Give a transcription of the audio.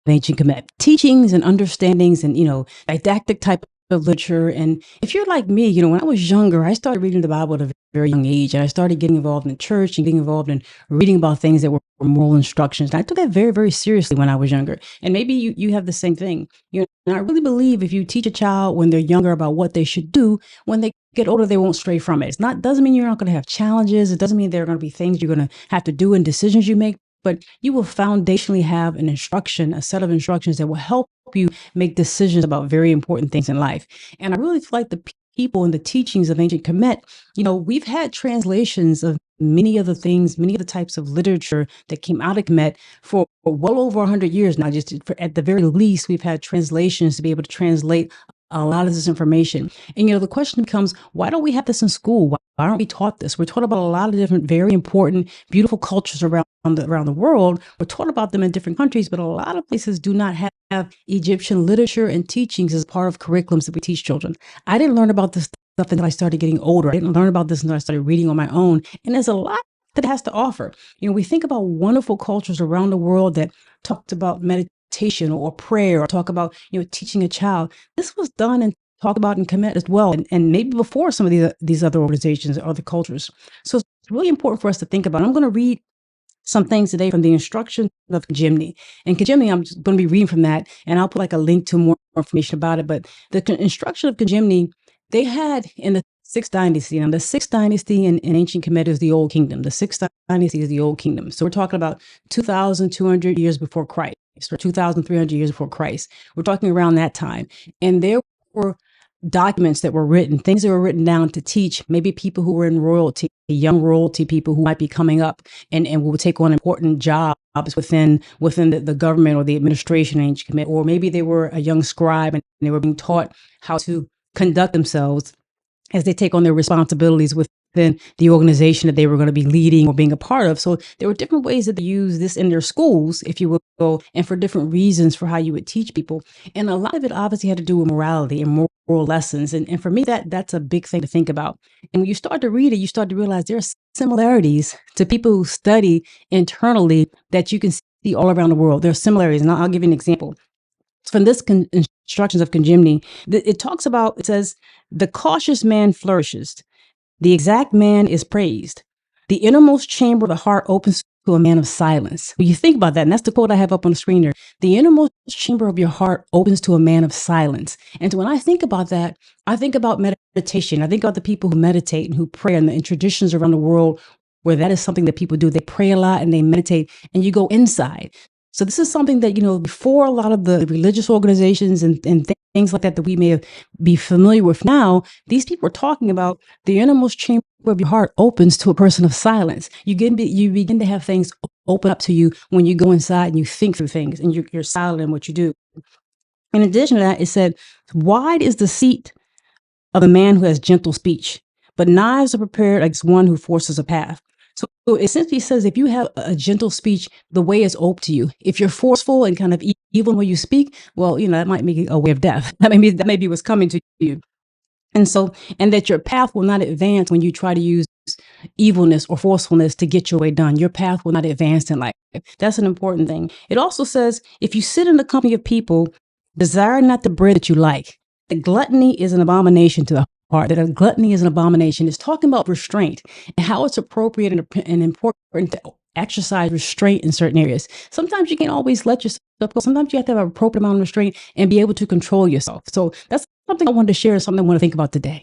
ancient Kemet, teachings and understandings and, didactic type of literature. And if you're like me, when I was younger, I started reading the Bible at a very young age, and I started getting involved in church and getting involved in reading about things that were moral instructions. And I took that very, very seriously when I was younger. And maybe you have the same thing. And I really believe if you teach a child when they're younger about what they should do, when they get older, they won't stray from it. Doesn't mean you're not going to have challenges. It doesn't mean there are going to be things you're going to have to do and decisions you make, but you will foundationally have a set of instructions that will help you make decisions about very important things in life. And I really feel like the people and the teachings of ancient Kemet, we've had translations of many of the things, many of the types of literature that came out of Kemet for well over 100 years now. At the very least, we've had translations to be able to translate a lot of this information. And, the question becomes, why don't we have this in school? Why aren't we taught this? We're taught about a lot of different, very important, beautiful cultures around the world. We're taught about them in different countries, but a lot of places do not have Egyptian literature and teachings as part of curriculums that we teach children. I didn't learn about this stuff until I started getting older. I didn't learn about this until I started reading on my own. And there's a lot that it has to offer. We think about wonderful cultures around the world that talked about meditation or prayer, or talk about, teaching a child. This was done and talked about in Kemet as well, and maybe before some of these other organizations or other cultures. So it's really important for us to think about. I'm going to read some things today from the instruction of Kegemni. And Kegemni, I'm just going to be reading from that, and I'll put like a link to more information about it. But the instruction of Kegemni, they had in the sixth dynasty. Now, the sixth dynasty in ancient Kemet is the Old Kingdom. The sixth dynasty is the Old Kingdom. So we're talking about 2,200 years before Christ, or 2,300 years before Christ. We're talking around that time. And there were documents that were written, things that were written down to teach maybe people who were in royalty, young royalty people who might be coming up and will take on important jobs within the government or the administration in ancient Kemet. Or maybe they were a young scribe and they were being taught how to conduct themselves as they take on their responsibilities within the organization that they were going to be leading or being a part of. So there were different ways that they use this in their schools, if you will, and for different reasons for how you would teach people. And a lot of it obviously had to do with morality and moral lessons. And for me, that's a big thing to think about. And when you start to read it, you start to realize there are similarities to people who study internally that you can see all around the world. There are similarities. And I'll give you an example. From this instructions of Kegemni, it says, the cautious man flourishes. The exact man is praised. The innermost chamber of the heart opens to a man of silence. When you think about that, and that's the quote I have up on the screen there, the innermost chamber of your heart opens to a man of silence. And so when I think about that, I think about meditation. I think about the people who meditate and who pray, and the traditions around the world where that is something that people do. They pray a lot and they meditate, and you go inside. So this is something that, before a lot of the religious organizations and things like that we may be familiar with now, these people are talking about the innermost chamber of your heart opens to a person of silence. You begin to have things open up to you when you go inside and you think through things, and you're silent in what you do. In addition to that, it said, wide is the seat of a man who has gentle speech, but knives are prepared against one who forces a path. So it essentially says, if you have a gentle speech, the way is open to you. If you're forceful and kind of evil in the way you speak, well, that might be a way of death. That may be what's coming to you. And that your path will not advance when you try to use evilness or forcefulness to get your way done. Your path will not advance in life. That's an important thing. It also says, if you sit in the company of people, desire not the bread that you like. The gluttony is an abomination to the heart. That a gluttony is an abomination. It's talking about restraint and how it's appropriate and important to exercise restraint in certain areas. Sometimes you can't always let yourself go. Sometimes you have to have an appropriate amount of restraint and be able to control yourself. So that's something I wanted to share, something I want to think about today.